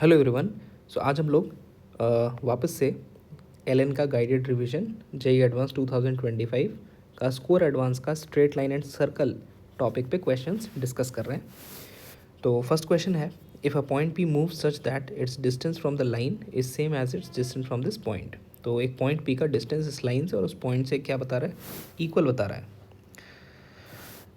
Hello everyone. सो आज हम लोग वापस से एलएन का गाइडेड रिवीजन जेई एडवांस 2025 का स्कोर एडवांस का straight line and circle topic पे क्वेश्चंस डिस्कस कर रहे हैं। तो फर्स्ट क्वेश्चन है, if a point P move such that its distance from the line is same as its distance from this point. तो एक point P का distance इस लाइन से और उस पॉइंट से क्या बता रहा है, इक्वल बता रहा है।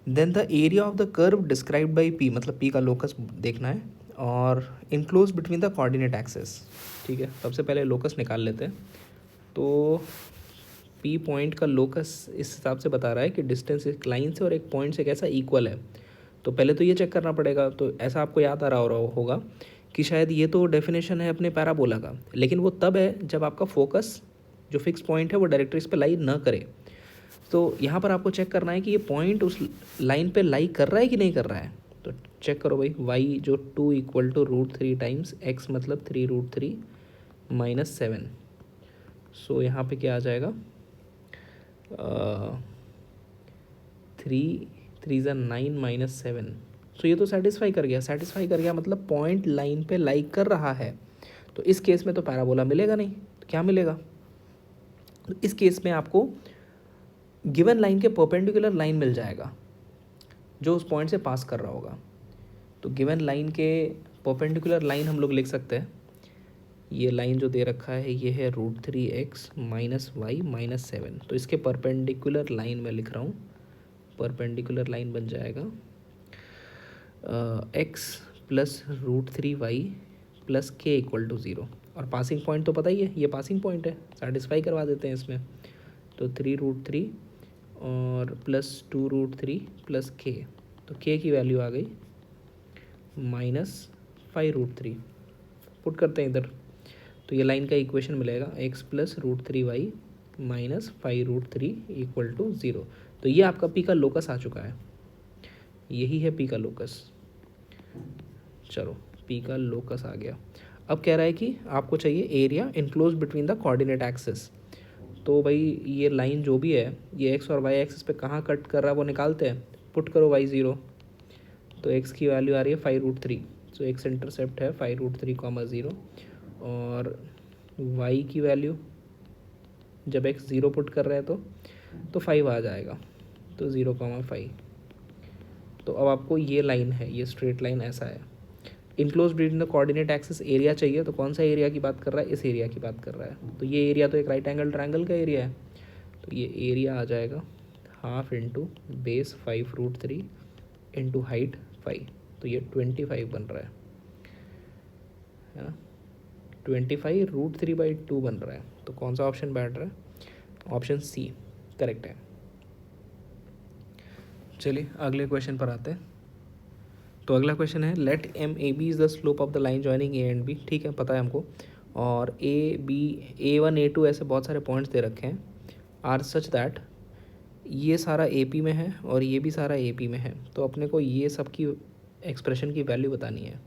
Then the area of the curve described by P, मतलब पी का लोकस देखना है और enclose between the coordinate axes. ठीक है, सबसे पहले लोकस निकाल लेते हैं। तो पी पॉइंट का लोकस इस हिसाब से बता रहा है कि डिस्टेंस एक लाइन से और एक पॉइंट से कैसा इक्वल है। तो पहले तो ये चेक करना पड़ेगा। तो ऐसा आपको याद आ रहा होगा कि शायद ये तो डेफिनेशन है अपने पैराबोला का, लेकिन वो तब है जब आपका फोकस जो फिक्स पॉइंट है वो डायरेक्टली इस पर लाई न करे। तो यहाँ पर आपको चेक करना है कि ये पॉइंट उस लाइन पे लाई कर रहा है कि नहीं कर रहा है। तो चेक करो भाई, y जो 2 इक्वल टू √3 टाइम्स x मतलब 3√3 माइनस 7। सो यहाँ पे क्या आ जाएगा, 3 3 9 माइनस 7। सो ये तो सेटिस्फाई कर गया मतलब पॉइंट लाइन पे लाई कर रहा है। तो इस केस में तो पैराबोला मिलेगा नहीं, तो क्या मिलेगा। तो इस केस में आपको गिवन लाइन के परपेंडिकुलर लाइन मिल जाएगा जो उस पॉइंट से पास कर रहा होगा। तो गिवन लाइन के परपेंडिकुलर लाइन हम लोग लिख सकते हैं, ये लाइन जो दे रखा है ये है √3x माइनस वाई माइनस 7। तो इसके परपेंडिकुलर लाइन मैं लिख रहा हूँ, परपेंडिकुलर लाइन बन जाएगा x plus √3y plus k equal to 0। और पासिंग पॉइंट तो पता ही है, ये पासिंग पॉइंट है, सेटिस्फाई करवा देते हैं इसमें। तो 3√3 और प्लस 2√3 प्लस k, तो k की वैल्यू आ गई -5√3। पुट करते हैं इधर, तो ये लाइन का इक्वेशन मिलेगा x plus √3y minus 5√3 equal to 0। तो ये आपका पी का लोकस आ चुका है, यही है पी का लोकस। चलो, पी का लोकस आ गया। अब कह रहा है कि आपको चाहिए area enclose between the coordinate axis. तो भाई ये लाइन जो भी है ये एक्स और वाई एक्सिस पे कहाँ कट कर रहा है वो निकालते हैं। पुट करो y0, तो x की वैल्यू आ रही है 5√3। सो x इंटरसेप्ट है 5√3, 0। और y की वैल्यू जब x 0 पुट कर रहे हैं तो 5 आ जाएगा, तो 0,5। तो अब आपको ये लाइन है, ये स्ट्रेट लाइन ऐसा है। Enclose between the coordinate axis area चाहिए, तो कौन सा एरिया की बात कर रहा है, इस एरिया की बात कर रहा है। तो ये एरिया तो एक राइट एंगल ट्रायंगल का एरिया है, तो ये एरिया आ जाएगा half into base 5√3 into height 5। तो ये 25 बन रहा है ना, 25√3/2 बन रहा है। तो कौन सा ऑप्शन बैठ रहा है, ऑप्शन सी करेक्ट है। चलिए अगले क्वेश्चन पर आते हैं। तो अगला क्वेश्चन है, let MAB is the slope of the line joining A and B। ठीक है, पता है हमको। और AB A1 A2 ऐसे बहुत सारे पॉइंट्स दे रखे हैं, आर सच दैट ये सारा AP में है और ये भी सारा AP में है। तो अपने को ये सब की एक्सप्रेशन की वैल्यू बतानी है।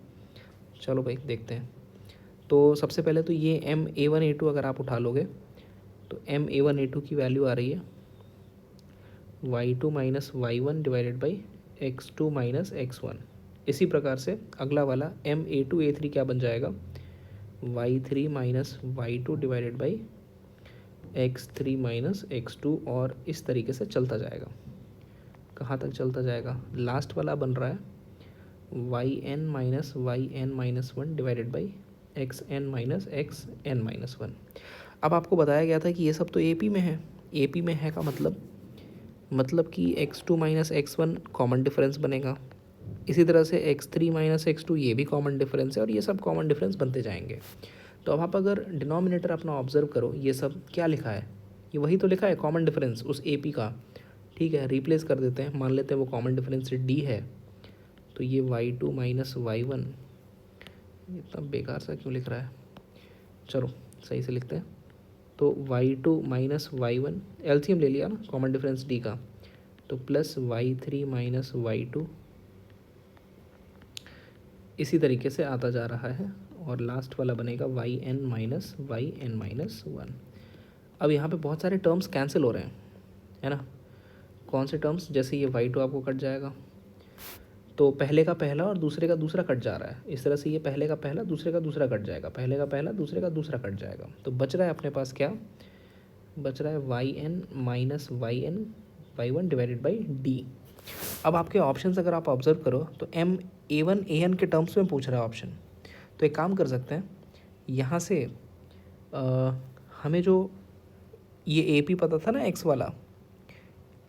चलो भाई देखते हैं। तो सबसे पहले तो ये MA1 A2 अगर आप उठा लोगे तो MA1 A2 की वैल्यू आ रही है y2 minus y1 divided by x2 minus x1। इसी प्रकार से अगला वाला MA2 A3 क्या बन जाएगा, y3 minus y2 divided by x3 minus x2। और इस तरीके से चलता जाएगा। कहाँ तक चलता जाएगा, लास्ट वाला बन रहा है yn minus yn minus 1 divided by xn minus xn minus 1। अब आपको बताया गया था कि ये सब तो AP में है, AP में है का मतलब कि x2 minus x1 common difference बनेगा। इसी तरह से x3 माइनस x2 ये भी कॉमन डिफरेंस है और ये सब कॉमन डिफरेंस बनते जाएंगे। तो अब आप अगर डिनोमिनेटर अपना ऑब्जर्व करो, ये सब क्या लिखा है, ये वही तो लिखा है कॉमन डिफरेंस उस AP का। ठीक है, रिप्लेस कर देते हैं, मान लेते हैं वो कॉमन डिफरेंस D है। तो ये y2 माइनस y1, इतना बेकार सा क्यों लिख रहा है, चलो सही से लिखते हैं। तो y2 माइनस y1 LCM ले लिया ना कॉमन डिफरेंस D का, तो प्लस y3 माइनस y2 इसी तरीके से आता जा रहा है। और लास्ट वाला बनेगा yn माइनस yn माइनस 1। अब यहाँ पे बहुत सारे टर्म्स कैंसिल हो रहे हैं, है ना। कौन से टर्म्स, जैसे ये y2 आपको कट जाएगा, तो पहले का पहला और दूसरे का दूसरा कट जा रहा है, इस तरह से ये पहले का पहला दूसरे का दूसरा कट जाएगा, पहले का पहला दूसरे का दूसरा कट जाएगा। तो बच रहा है अपने पास क्या, बच रहा है Y N minus Y N Y one divided by D. अब आपके ऑप्शंस अगर आप ऑब्जर्व करो तो M A one A N के टर्म्स में पूछ रहा है ऑप्शन। तो एक काम कर सकते हैं, यहाँ से हमें जो ये ए पी पता था ना एक्स वाला,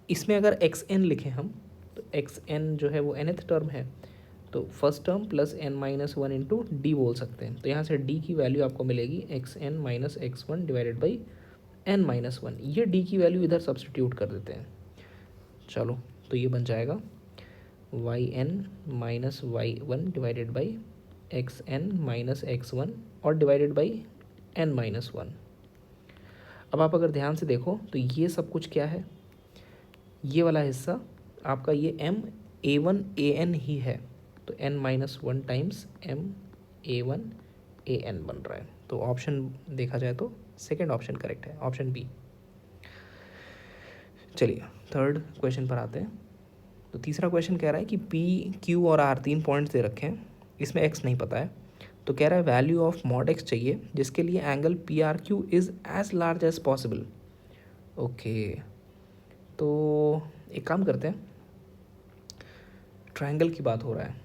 इसमें अगर एक्स एन लिखें हम, तो एक्स एन जो है वो nth टर्म है, तो first term plus N minus one into D बोल सकते हैं। तो यहाँ से डी की वैल्यू आपको मिलेगी X N minus X one divided by N minus one. ये डी की वैल्यू इधर सब्सटीट्यूट कर देते हैं। चलो, तो ये बन जाएगा Y N minus Y one divided by X N minus X one और divided by N minus one. अब आप अगर ध्यान से देखो तो ये सब कुछ क्या है, ये वाला हिस्सा आपका ये M A one A N ही है। तो N minus one times M A one A N बन रहा है। तो ऑप्शन देखा जाए तो सेकेंड ऑप्शन करेक्ट है, ऑप्शन बी। चलिए थर्ड क्वेश्चन पर आते हैं। तो तीसरा क्वेश्चन कह रहा है कि पी क्यू और आर 3 पॉइंट्स दे रखे हैं, इसमें एक्स नहीं पता है। तो कह रहा है वैल्यू ऑफ मॉड एक्स चाहिए जिसके लिए angle P R Q is as large as possible. Okay, तो एक काम करते हैं, ट्रायंगल की बात हो रहा है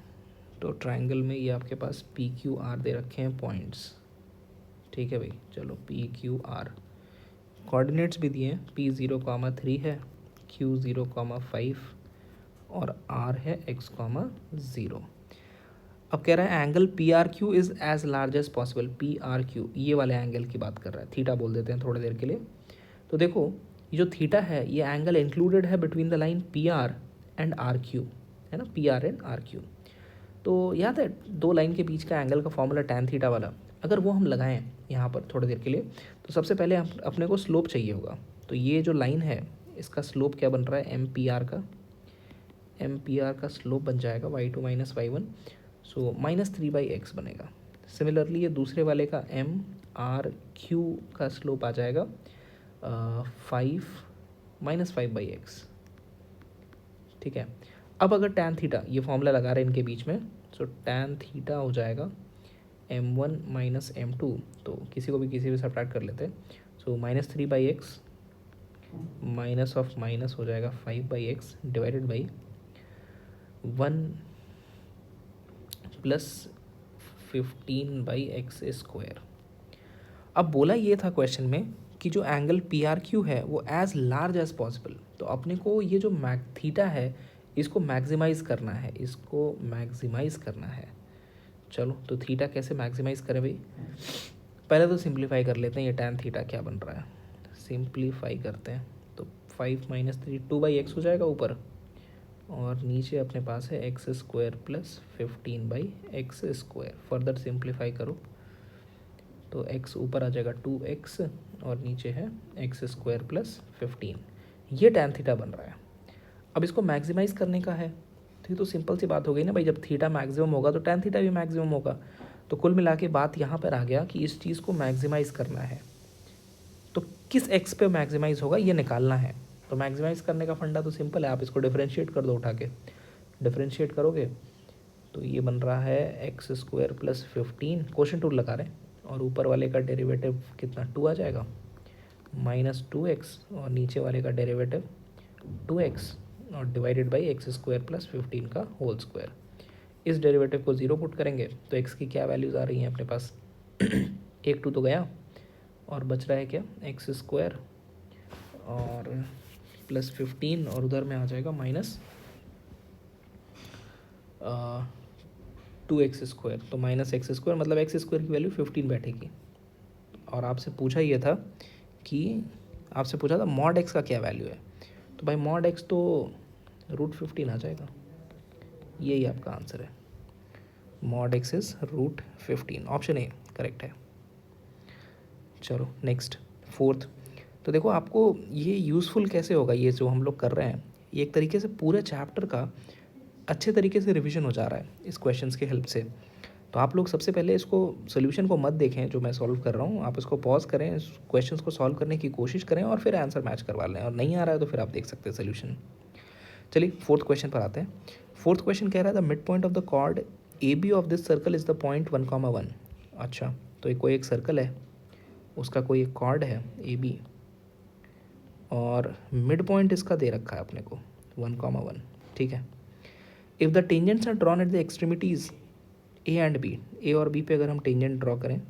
तो ट्रायंगल में ये आपके पास पी क्यू आर दे रखे हैं पॉइंट्स। ठीक है भाई, चलो पी क्यू आर, कोऑर्डिनेट्स भी दिए हैं, पी 0,3 है, क्यू 0,5 और आर है x,0। अब कह रहा है angle P R Q is as large as possible. P R Q ये वाले एंगल की बात कर रहा है, थीटा बोल देते हैं थोड़ी देर के लिए। तो देखो ये जो थीटा है ये एंगल इंक्लूडेड है between the line P R and R Q, है ना, P R and R Q. तो याद है दो लाइन के बीच का एंगल का फॉर्मूला टैन थीटा वाला, अगर वो हम लगाएं यहाँ पर थोड़ी देर के लिए, तो सबसे पहले अपने को स्लोप चाहिए होगा। तो ये जो लाइन है इसका स्लोप क्या बन रहा है, एम पी आर का, एम पी आर का स्लोप बन जाएगा Y two minus Y one, so -3/x बनेगा। सिमिलरली ये दूसरे वाले का एम आर क्यू का स्लोप आ जाएगा 5 ठीक है। अब अगर टैन थीटा, ये फॉर्मूला लगा रहे हैं इनके बीच में, सो टैन थीटा हो जाएगा m1 माइनस m2, तो किसी को भी किसी भी सब्ट्रैक्ट कर लेते हैं। सो -3/x माइनस ऑफ माइनस हो जाएगा 5/x divided by 1 plus 15/x square. अब बोला ये था क्वेश्चन में कि जो एंगल पी आर क्यू है वो एज लार्ज एज पॉसिबल। तो अपने को ये जो थीटा है इसको मैक्सिमाइज़ करना है, इसको मैक्सिमाइज़ करना है। चलो, तो थीटा कैसे मैक्सिमाइज़ करें भाई, पहले तो सिंप्लीफाई कर लेते हैं, ये टैन थीटा क्या बन रहा है, सिंप्लीफाई करते हैं। तो 5 - 3 2/x हो जाएगा ऊपर, और नीचे अपने पास है x square plus 15/x square. Further simplify करो तो x ऊपर आ जाएगा 2x और नीचे है एक्स स्क्वायर प्लस 15। ये टैन थीटा बन रहा है। अब इसको मैक्सिमाइज़ करने का है, तो ये तो सिंपल सी बात हो गई ना भाई, जब थीटा मैक्सिमम होगा तो टैन थीटा भी मैक्सिमम होगा। तो कुल मिला के बात यहाँ पर आ गया कि इस चीज़ को मैक्सिमाइज़ करना है, तो किस एक्स पे मैक्सिमाइज़ होगा ये निकालना है। तो मैक्सिमाइज़ करने का फंडा तो सिंपल है, आप इसको डिफरेंशिएट कर दो, उठा के डिफरेंशिएट करोगे तो ये बन रहा है x square plus 15, quotient rule लगा रहे हैं, और ऊपर वाले का डेरिवेटिव कितना 2 आ जाएगा -2x, और नीचे वाले का डेरिवेटिव 2x और divided by x square plus 15 का होल स्क्वायर। इस डेरिवेटिव को 0 पुट करेंगे तो x की क्या वैल्यूज़ आ रही हैं अपने पास 1 2 तो गया, और बच रहा है क्या एक्स स्क्वायर और प्लस 15, और उधर में आ जाएगा -2x स्क्वायर। तो -x स्क्वायर मतलब एक्स स्क्वायर की वैल्यू 15 बैठेगी। और आपसे पूछा ये था कि आपसे पूछा था मॉड एक्स का क्या वैल्यू है, तो भाई मॉड एक्स तो √15 आ जाएगा, यही आपका आंसर है। Mod x is √15, option A correct है। चलो नेक्स्ट फोर्थ। तो देखो आपको ये यूज़फुल कैसे होगा, ये जो हम लोग कर रहे हैं, ये एक तरीके से पूरे चैप्टर का अच्छे तरीके से रिवीजन हो जा रहा है इस क्वेश्चंस की हेल्प से। तो आप लोग सबसे पहले इसको सोल्यूशन को मत देखें जो मैं सॉल्व कर रहा हूँ, आप इसको पॉज करें, इस क्वेश्चंस को सॉल्व करने की कोशिश करें और फिर आंसर मैच करवा लें, और नहीं आ रहा है तो फिर आप देख सकते हैं सोल्यूशन। चलिए फोर्थ क्वेश्चन पर आते हैं। फोर्थ क्वेश्चन कह रहा है the mid point of the chord A B of this circle is the point 1,1। अच्छा, तो ये कोई एक सर्कल है, उसका कोई एक कॉर्ड है ए बी, और मिड पॉइंट इसका दे रखा है अपने को 1,1। ठीक है। If the tangents are drawn at the extremities A and B, A और बी पे अगर हम टेंजेंट ड्रॉ करें,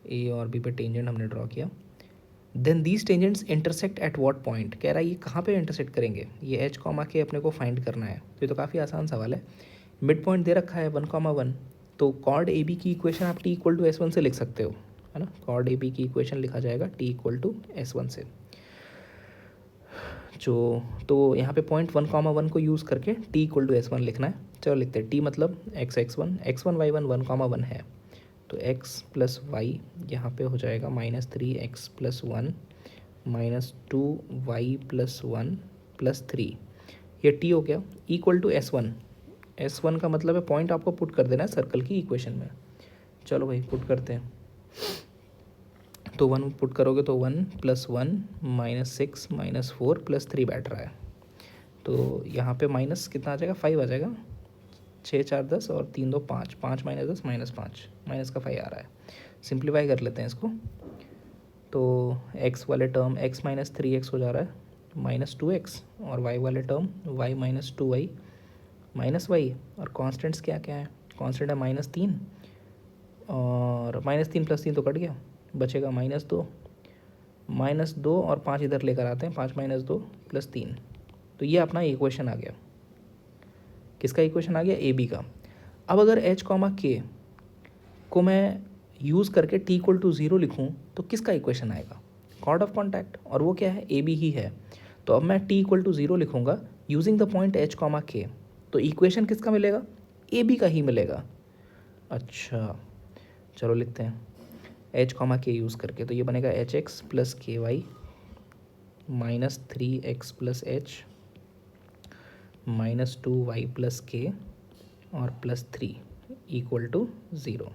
ए और बी पे टेंजेंट हमने ड्रॉ किया, then these tangents intersect at what point. कह रहा है ये कहाँ पे इंटरसेक्ट करेंगे, ये एच कॉमा के अपने को फाइंड करना है। तो ये तो काफ़ी आसान सवाल है। मिड पॉइंट दे रखा है 1,1, तो कॉर्ड ए बी की इक्वेशन आप T equal to S one से लिख सकते हो, है ना। कॉर्ड ए बी की इक्वेशन लिखा जाएगा T equal to S one से। जो तो यहाँ पे पॉइंट 1,1 को यूज़ करके T equal to S one लिखना है। चलो लिखते हैं। टी मतलब x1 y1 1,1 है, तो x प्लस वाई यहाँ पे हो जाएगा -3x plus 1 -2y plus 1 plus 3। ये t हो गया इक्वल टू S1 का मतलब है पॉइंट आपको पुट कर देना है सर्कल की इक्वेशन में। चलो भाई पुट करते हैं। तो 1 पुट करोगे तो 1 + 1 -6 -4 + 3 बैठ रहा है। तो यहाँ पे माइनस कितना आ जाएगा, 5 आ जाएगा। 6 4 10 और 3 2 5, 5 - 10 -5, माइनस का 5 आ रहा है। सिंप्लीफाई कर लेते हैं इसको। तो x वाले टर्म x - 3x हो जा रहा है -2x, और y वाले टर्म y - 2y -y, और कॉन्स्टेंट्स क्या क्या है, कांस्टेंट है -3, और -3 + 3 तो कट गया, बचेगा -2 और 5 इधर लेकर आते हैं, 5 - 2 + 3। तो ये अपना इक्वेशन आ गया। किसका इक्वेशन आ गया, ए बी का। अब अगर h k को मैं यूज़ करके t इक्वल टू 0 लिखूँ तो किसका इक्वेशन आएगा, कॉर्ड ऑफ कॉन्टैक्ट, और वो क्या है, ए बी ही है। तो अब मैं t इक्वल टू 0 लिखूँगा using the point h k, तो इक्वेशन किसका मिलेगा, ए बी का ही मिलेगा। अच्छा चलो लिखते हैं h k यूज़ करके। तो ये बनेगा hx + ky -3x + h -2y + k और +3 इक्वल टू 0।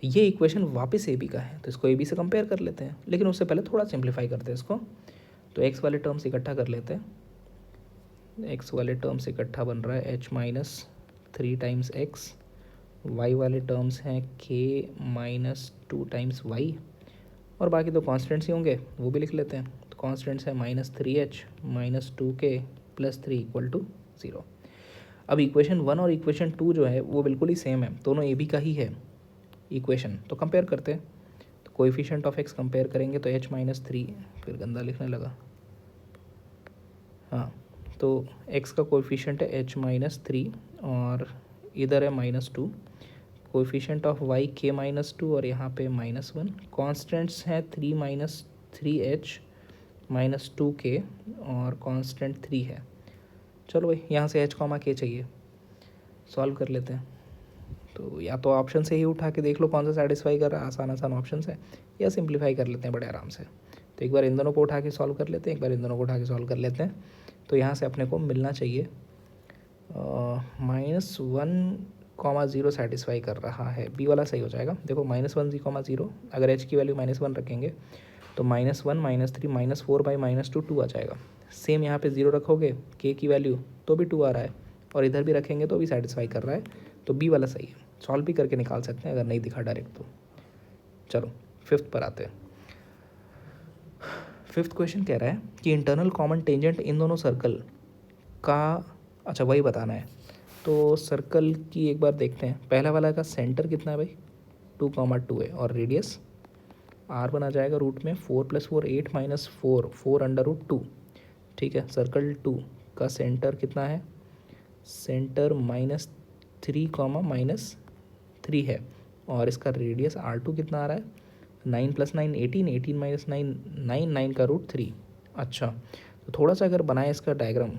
ये इक्वेशन वापस ए बी का है, तो इसको ए बी से कंपेयर कर लेते हैं, लेकिन उससे पहले थोड़ा सिंप्लीफाई करते हैं इसको। तो x वाले टर्म्स इकट्ठा कर लेते हैं। x वाले टर्म्स इकट्ठा बन रहा है h - 3 टाइम्स x, y वाले टर्म्स हैं k - 2 टाइम्स y, और बाकी तो कॉन्स्टेंट्स ही होंगे, वो भी लिख लेते हैं। तो कॉन्स्टेंट्स है -3h -2k + 3 इक्वल टू 0। अब इक्वेशन 1 और इक्वेशन 2 जो है वो बिल्कुल ही सेम है, दोनों ए बी का ही है इक्वेशन। तो कंपेयर करते हैं। तो कोएफिशिएंट ऑफ x कंपेयर करेंगे तो h - 3, फिर गंदा लिखने लगा। हाँ, तो x का कोएफिशिएंट है h - 3 और इधर है -2। कोएफिशिएंट ऑफ y k - 2 और यहाँ पे -1। कॉन्स्टेंट्स हैं 3 - 3h -2k और कांस्टेंट 3 है। चलो भाई यहाँ से h k चाहिए, सॉल्व कर लेते हैं। तो या तो ऑप्शन से ही उठा के देख लो कौन सा सेटिस्फाई कर रहा है, आसान आसान ऑप्शन है, या सिंप्लीफाई कर लेते हैं बड़े आराम से। तो एक बार इन दोनों को उठा के सॉल्व कर लेते हैं, एक बार इन दोनों को उठा के सॉल्व कर लेते हैं। तो यहाँ से अपने को मिलना चाहिए -1,0 सेटिस्फाई कर रहा है, बी वाला सही हो जाएगा। देखो -1,0, अगर h की वैल्यू -1 रखेंगे तो -1 -3 -4 बाई -2 2 आ जाएगा। सेम यहाँ पे 0 रखोगे k की वैल्यू तो भी 2 आ रहा है, और इधर भी रखेंगे तो भी सेटिस्फाई कर रहा है, तो बी वाला सही है। सॉल्व भी करके निकाल सकते हैं अगर नहीं दिखा डायरेक्ट तो। चलो फिफ्थ पर आते हैं। फिफ्थ क्वेश्चन कह रहा है कि इंटरनल कॉमन टेंजेंट इन दोनों सर्कल का, अच्छा वही बताना है। तो सर्कल की एक बार देखते हैं। पहला वाला का सेंटर कितना है भाई, 2,2 है, और रेडियस r बना जाएगा रूट में 4 + 4 8 -4 4√2। ठीक है। सर्कल 2 का सेंटर कितना है, सेंटर -3, -3 है, और इसका रेडियस r2 कितना आ रहा है, 9 + 9 18, 18 - 9 9, 9 का रूट 3। अच्छा, तो थोड़ा सा अगर बनाए इसका डायग्राम,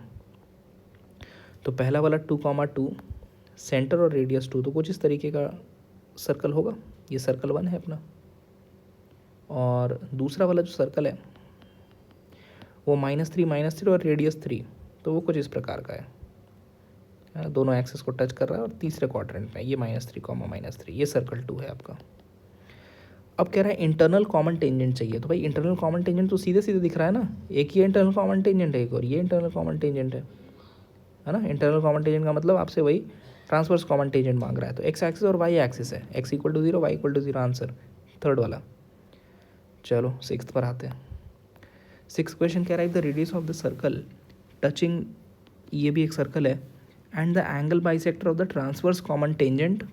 तो पहला वाला 2,2 सेंटर और रेडियस 2, तो कुछ इस तरीके का सर्कल होगा। ये सर्कल 1 है अपना, और दूसरा वाला जो सर्कल है वो -3 और रेडियस 3, तो वो कुछ इस प्रकार का है। दोनों एक्सेस को टच कर रहा है और तीसरे क्वाड्रेंट में ये -3, -3, ये सर्कल 2 है आपका। अब कह रहा है इंटरनल कॉमन टेंजेंट चाहिए, तो भाई इंटरनल कॉमन टेंजेंट तो सीधे सीधे दिख रहा है ना, एक ही इंटरनल कॉमन टेंजेंट है, एक और ये इंटरनल कॉमन टेंजेंट है ना। इंटरनल कॉमन टेंजेंट का मतलब आपसे वही ट्रांसवर्स कॉमन टेंजेंट मांग रहा है। तो एक्स एक्सिस और वाई एक्सिस है, X equal to 0, Y equal to 0, answer third वाला। चलो सिक्स्थ पर आते हैं। सिक्स क्वेश्चन कह रहा है the radius of the circle touching, ये भी एक सर्कल है, and the angle bisector of the transverse common tangent,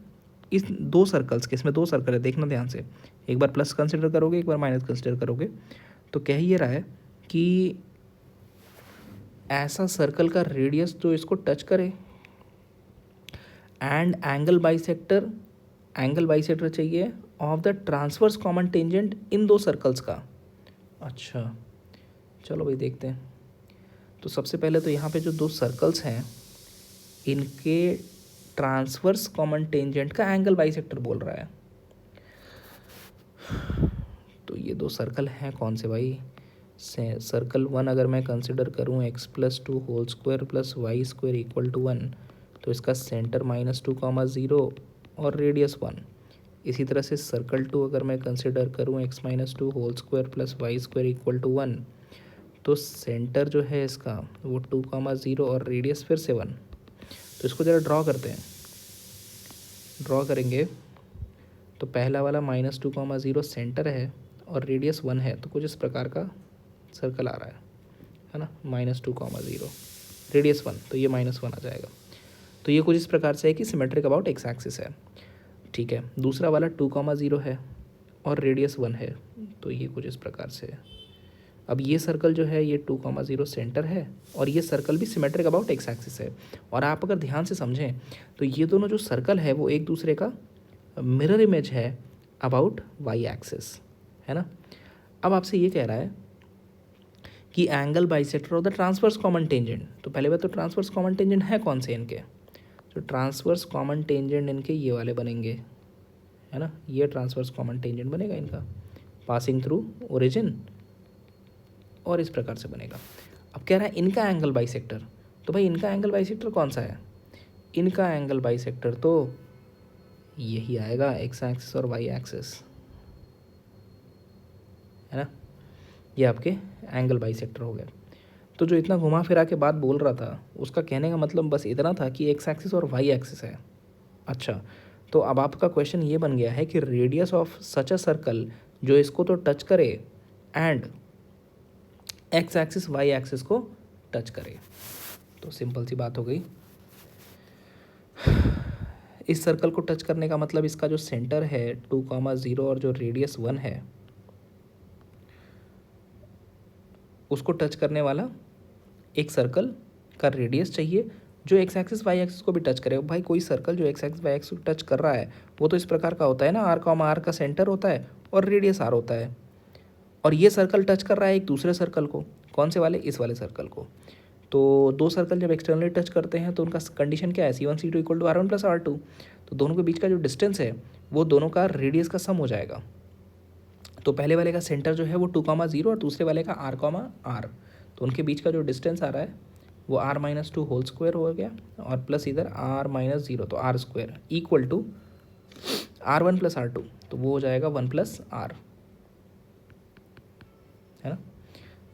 इस दो सर्कल्स के, इसमें दो सर्कल है, देखना ध्यान से, एक बार प्लस कंसिडर करोगे, एक बार माइनस कंसिडर करोगे। तो कह ये रहा है कि ऐसा सर्कल का रेडियस जो इसको टच करे, एंड एंगल बाइसेक्टर चाहिए of the transverse common tangent इन दो सर्कल्स का। अच्छा चलो भाई देखते हैं। तो सबसे पहले तो यहाँ पे जो दो सर्कल्स हैं इनके ट्रांसवर्स कॉमन टेंजेंट का एंगल बाइसेक्टर बोल रहा है। तो ये दो सर्कल हैं कौन से भाई, सर्कल 1 अगर मैं कंसिडर करूँ x+2 whole square plus Y square equal to 1, तो इसका सेंटर -2, 0 और रेडियस 1। इसी तरह से सर्कल 2 अगर मैं कंसिडर करूँ x-2 whole square plus Y square equal to 1, तो सेंटर जो है इसका वो 2, 0 और रेडियस फिर से 1। तो इसको ज़रा ड्रॉ करते हैं। ड्रॉ करेंगे तो पहला वाला -2, 0 सेंटर है और रेडियस 1 है, तो कुछ इस प्रकार का सर्कल आ रहा है ना, -2, 0 रेडियस 1, तो ये -1 आ जाएगा। तो ये कुछ इस प्रकार से है कि सिमेट्रिक अबाउट एक्स एक्सिस है, ठीक है। दूसरा वाला 2, 0 है और रेडियस 1 है, तो ये कुछ इस प्रकार से है। अब ये सर्कल जो है ये 2, 0 सेंटर है और ये सर्कल भी सिमेट्रिक अबाउट एक्स एक्सिस है। और आप अगर ध्यान से समझें तो ये दोनों जो सर्कल है वो एक दूसरे का मिरर इमेज है अबाउट वाई एक्सिस, है ना। अब आपसे ये कह रहा है कि angle bisector of the transverse common tangent, तो पहले बात तो ट्रांसवर्स कॉमन टेंजेंट है कौन से इनके, तो ट्रांसवर्स कॉमन टेंजेंट इनके ये वाले बनेंगे, है ना, ये ट्रांसवर्स कॉमन टेंजेंट बनेगा इनका, पासिंग थ्रू ओरिजिन, और इस प्रकार से बनेगा। अब कह रहा है इनका एंगल बाइसेक्टर, तो भाई इनका एंगल बाइसेक्टर कौन सा है, इनका एंगल बाइसेक्टर तो यही आएगा, एक्स एक्सिस और वाई एक्सिस, है ना, ये आपके एंगल बाइसेक्टर हो गए। तो जो इतना घुमा फिरा के बात बोल रहा था उसका कहने का मतलब बस इतना था कि एक्स एक्सिस और वाई एक्सिस है। अच्छा, तो अब आपका क्वेश्चन ये बन गया है कि radius of such a circle जो इसको तो टच करे and X axis Y axis को टच करे। तो सिंपल सी बात हो गई, इस सर्कल को टच करने का मतलब इसका जो सेंटर है 2, 0 और जो रेडियस 1 है उसको टच करने वाला एक सर्कल का रेडियस चाहिए जो एक्स एक्सिस वाई एक्सिस को भी टच करे। भाई कोई सर्कल जो एक्स एक्सिस वाई एक्सिस को टच कर रहा है वो तो इस प्रकार का होता है ना, r, का सेंटर होता है और रेडियस r होता है, और ये सर्कल टच कर रहा है एक दूसरे सर्कल को, कौन से वाले, इस वाले सर्कल को। तो दो सर्कल जब एक्सटर्नली टच करते हैं तो उनका कंडीशन क्या है, C1 C2 equal to R1 plus R2, तो दोनों के बीच का जो डिस्टेंस है वो दोनों का रेडियस का सम हो जाएगा। तो पहले वाले का सेंटर जो है वो 2, 0 और दूसरे वाले का R, R, तो उनके बीच का जो डिस्टेंस आ रहा है वो R-2 होल स्क्वायर हो गया और प्लस इधर R-0, तो R square equal to R1 plus R2, तो वो हो जाएगा 1 प्लस R, है ना।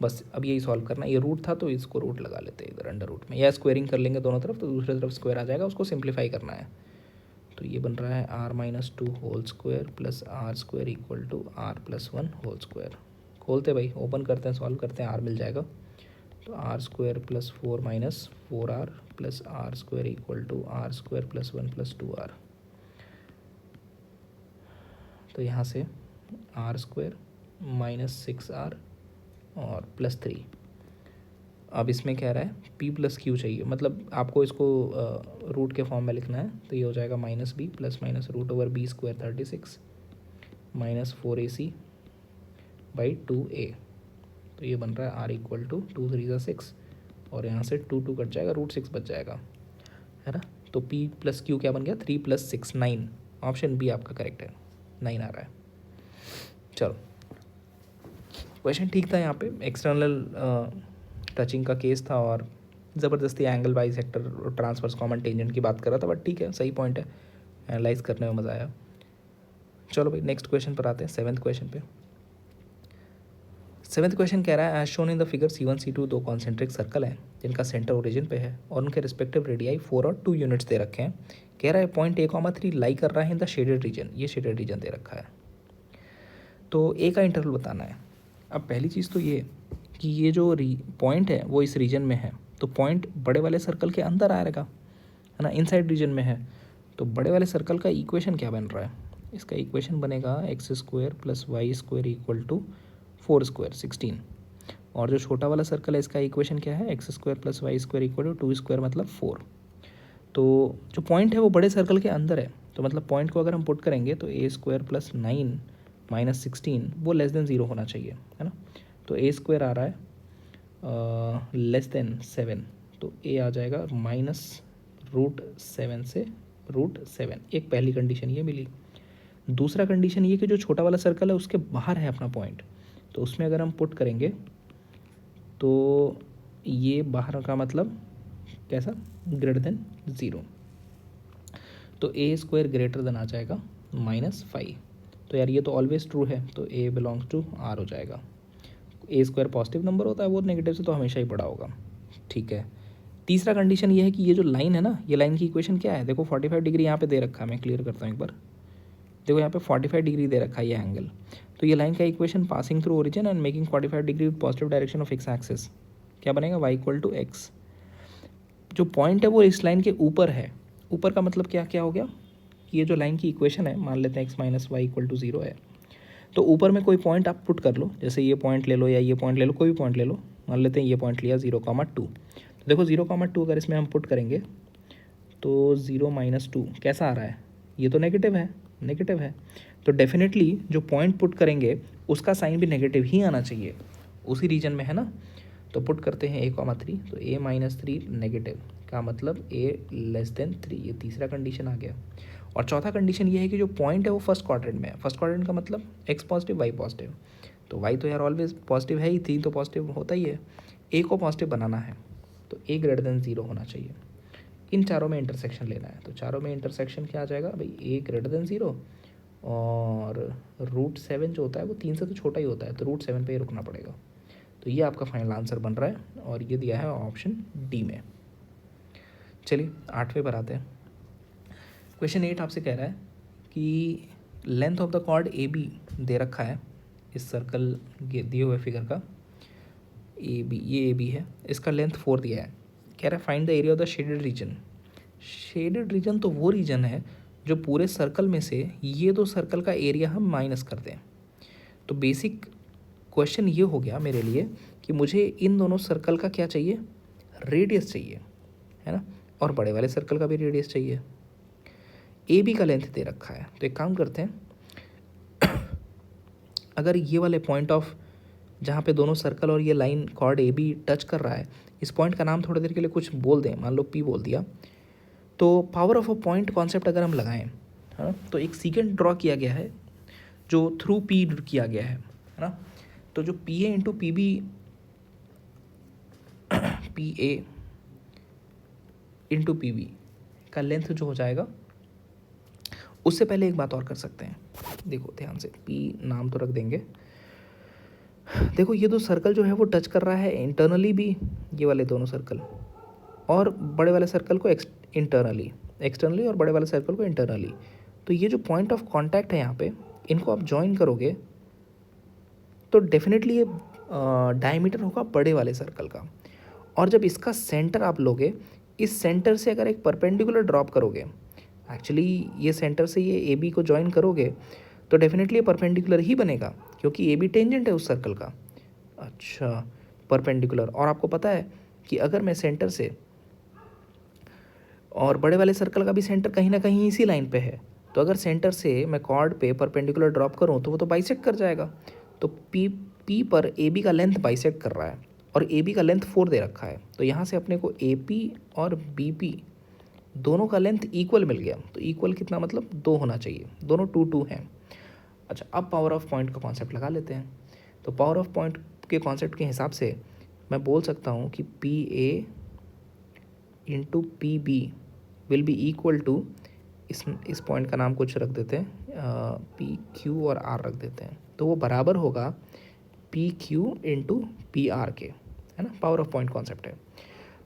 बस अब यही सॉल्व करना, ये रूट था तो इसको रूट लगा लेते हैं इधर अंडर रूट में, या स्क्वेयरिंग कर लेंगे दोनों तरफ तो दूसरी तरफ स्क्वायर आ जाएगा, उसको सिंप्लीफाई करना है। तो ये बन रहा है R-2 whole square plus R square equal to R+1 whole square. खोलते भाई, ओपन करते हैं, सॉल्व करते हैं, R मिल जाएगा। तो R square plus 4 minus 4R plus R square equal to R square plus 1 plus 2R। तो यहाँ से R स्क्वायर माइनस 6R और प्लस 3। अब इसमें कह रहा है P प्लस Q चाहिए, मतलब आपको इसको रूट के फॉर्म में लिखना है, तो ये हो जाएगा -B plus minus root over B square 36 minus 4AC by 2A। तो ये बन रहा है R इक्वल टू 2 3 6 और यहाँ से 2 2 कट जाएगा, √6 बच जाएगा, है ना। तो P प्लस Q क्या बन गया, 3 + 6 9, ऑप्शन बी आपका करेक्ट है, 9 आ रहा है। चलो क्वेश्चन ठीक था, यहाँ पे एक्सटर्नल टचिंग का केस था और ज़बरदस्ती एंगल बाइसेक्टर और ट्रांसवर्स कॉमन टेंजेंट की बात कर रहा था, बट ठीक है, सही पॉइंट है, एनालाइज करने में मज़ा आया। चलो भाई नेक्स्ट क्वेश्चन पर आते हैं, सेवन्थ क्वेश्चन पे। सेवन्थ क्वेश्चन कह रहा है as shown in the figure C1 C2 दो कॉन्सेंट्रिक सर्कल हैं जिनका सेंटर ओरिजिन पे है और उनके रिस्पेक्टिव रेडियाई 4 और 2 यूनिट्स दे रखे हैं। कह रहा है पॉइंट A, 3 लाई कर रहा है इन द शेडेड रीजन, ये शेडेड रीजन दे रखा है। तो ए का इंटरवल बताना है। अब पहली चीज़ तो ये कि ये जो पॉइंट है वो इस रीजन में है, तो पॉइंट बड़े वाले सर्कल के अंदर आएगा, है ना, इनसाइड रीजन में है। तो बड़े वाले सर्कल का इक्वेशन क्या बन रहा है, इसका इक्वेशन बनेगा x² + y² = 4² 16। और जो छोटा वाला सर्कल है इसका इक्वेशन क्या है, x² + y² = 2² मतलब 4। तो जो पॉइंट है वो बड़े सर्कल के अंदर है, तो मतलब पॉइंट को अगर हम पुट करेंगे तो a² + 9 - 16 वो <0 होना चाहिए, है ना। तो a² आ रहा है <7, तो a आ जाएगा -√7 से √7। एक पहली कंडीशन ये मिली। दूसरा कंडीशन ये कि जो छोटा वाला सर्कल है उसके बाहर है अपना पॉइंट, तो उसमें अगर हम पुट करेंगे तो ये बाहर का मतलब कैसा, <0। तो a² आ जाएगा -5। तो यार ये तो ऑलवेज ट्रू है, तो a बिलोंग्स टू R हो जाएगा। a² पॉजिटिव नंबर होता है, वो नेगेटिव से तो हमेशा ही बड़ा होगा, ठीक है। तीसरा कंडीशन ये है कि ये जो लाइन है ना, ये लाइन की इक्वेशन क्या है, देखो 45 डिग्री यहाँ पे दे रखा है, मैं क्लियर करता हूँ एक बार। देखो यहाँ पे 45 डिग्री दे रखा है ये एंगल, तो ये लाइन का equation passing through origin and making 45 degree with positive direction of x axis क्या बनेगा, y = x। जो पॉइंट है वो इस लाइन के ऊपर है, ऊपर का मतलब क्या क्या हो गया कि ये जो लाइन की इक्वेशन है, मान लेते हैं x - y = 0 है, तो ऊपर में कोई पॉइंट आप पुट कर लो, जैसे ये पॉइंट ले लो या ये पॉइंट ले लो, कोई भी पॉइंट ले लो। मान लेते हैं ये पॉइंट लिया 0,2, तो देखो 0,2 अगर इसमें हम पुट करेंगे तो 0 - 2 कैसा आ रहा है, ये तो नेगेटिव है, नेगेटिव है। तो डेफिनेटली जो पॉइंट पुट करेंगे उसका साइन भी नेगेटिव ही आना चाहिए, उसी रीजन में है ना। तो पुट करते हैं a,3, तो a - 3 नेगेटिव का मतलब a <3, ये तीसरा कंडीशन आ गया। और चौथा कंडीशन ये है कि जो पॉइंट है वो फर्स्ट क्वाड्रेंट में है। फर्स्ट क्वाड्रेंट का मतलब x पॉजिटिव y पॉजिटिव, तो y तो यार ऑलवेज पॉजिटिव है ही, 3 तो पॉजिटिव होता ही है। a को पॉजिटिव बनाना है तो a < 0 होना चाहिए। इन चारों में इंटरसेक्शन लेना है, तो चारों में इंटरसेक्शन क्या आ जाएगा भाई, a < 0 और √7 जो होता है वो 3 से तो छोटा ही होता है, तो √7 पे ही रुकना पड़ेगा। तो ये आपका फाइनल आंसर बन रहा है और ये दिया है ऑप्शन डी में। चलिए 8वें पर आते हैं। क्वेश्चन 8 आपसे कह रहा है कि length of the chord A B दे रखा है इस सर्कल दिए हुए फिगर का, ए बी, ये ए बी है, इसका लेंथ 4 दिया है। कह रहा है find the area of the shaded region. Shaded region तो वो रीजन है जो पूरे सर्कल में से ये दो सर्कल का एरिया हम माइनस कर दें। तो बेसिक क्वेश्चन ये हो गया मेरे लिए कि मुझे इन दोनों सर्कल का क्या चाहिए, रेडियस चाहिए, है ना, और बड़े वाले सर्कल का भी रेडियस चाहिए। ए बी का लेंथ दे रखा है, तो एक काम करते हैं अगर ये वाले पॉइंट ऑफ जहाँ पे दोनों सर्कल और ये line chord A B touch कर रहा है, इस पॉइंट का नाम थोड़ी देर के लिए कुछ बोल दें, मान लो पी बोल दिया, तो power of a point concept अगर हम लगाएं, है ना, तो एक सीकेंड ड्रॉ किया गया है जो थ्रू पी किया गया है ना। तो जो P A into P B, P A into P B का लेंथ जो हो जाएगा, उससे पहले एक बात और कर सकते हैं, देखो ध्यान से, पी नाम तो रख देंगे। देखो ये दो सर्कल जो है वो टच कर रहा है इंटरनली भी, ये वाले दोनों सर्कल, और बड़े वाले सर्कल को एक्सटर्नली और बड़े वाले सर्कल को इंटरनली। तो ये जो पॉइंट ऑफ कांटेक्ट है यहाँ पे, इनको आप ज्वाइन करोगे तो डेफिनेटली ये डायमीटर होगा बड़े वाले सर्कल का। और जब इसका सेंटर आप लोगे, इस सेंटर से अगर एक परपेंडिकुलर ड्रॉप करोगे, एक्चुअली ये सेंटर से ये ए बी को ज्वाइन करोगे तो डेफिनेटली ये परपेंडिकुलर ही बनेगा क्योंकि ए बी टेंजेंट है उस सर्कल का। अच्छा, परपेंडिकुलर। और आपको पता है कि अगर मैं सेंटर से, और बड़े वाले सर्कल का भी सेंटर कहीं ना कहीं इसी लाइन पे है, तो अगर सेंटर से मैं कॉर्ड पे परपेंडिकुलर ड्रॉप करूँ तो वो तो बाइसेक्ट कर जाएगा। तो पी पर ए बी का लेंथ बाइसेक्ट कर रहा है और ए बी का लेंथ 4 दे रखा है, तो यहाँ से अपने को ए पी और बी पी दोनों का लेंथ इक्वल मिल गया। तो इक्वल कितना मतलब 2 होना चाहिए, दोनों 2 2 हैं। अच्छा, अब पावर ऑफ पॉइंट का कॉन्सेप्ट लगा लेते हैं। तो पावर ऑफ पॉइंट के कॉन्सेप्ट के हिसाब से मैं बोल सकता हूँ कि P A into P B will be equal to, इस पॉइंट का नाम कुछ रख देते हैं पी क्यू और आर रख देते हैं, तो वो बराबर होगा P Q into P R के, है ना, पावर ऑफ पॉइंट कॉन्सेप्ट है।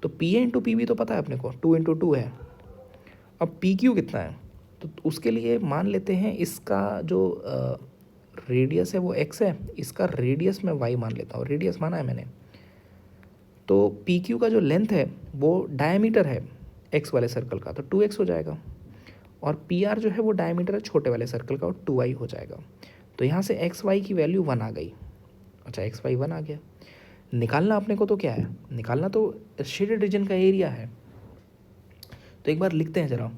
तो P A into P B तो पता है अपने को, 2 इंटू 2 है। अब पी क्यू कितना है, तो उसके लिए मान लेते हैं इसका जो रेडियस है वो एक्स है, इसका रेडियस मैं वाई मान लेता हूँ, रेडियस माना है मैंने। तो पी क्यू का जो लेंथ है वो डायमीटर है एक्स वाले सर्कल का, तो 2x हो जाएगा। और पी आर जो है वो डायमीटर है छोटे वाले सर्कल का, और 2y हो जाएगा। तो यहाँ से एक्स वाई की वैल्यू 1 आ गई। अच्छा, एक्स वाई 1 आ गया। निकालना अपने को तो क्या है, निकालना तो शेडेड रीजन का एरिया है। तो एक बार लिखते हैं जरा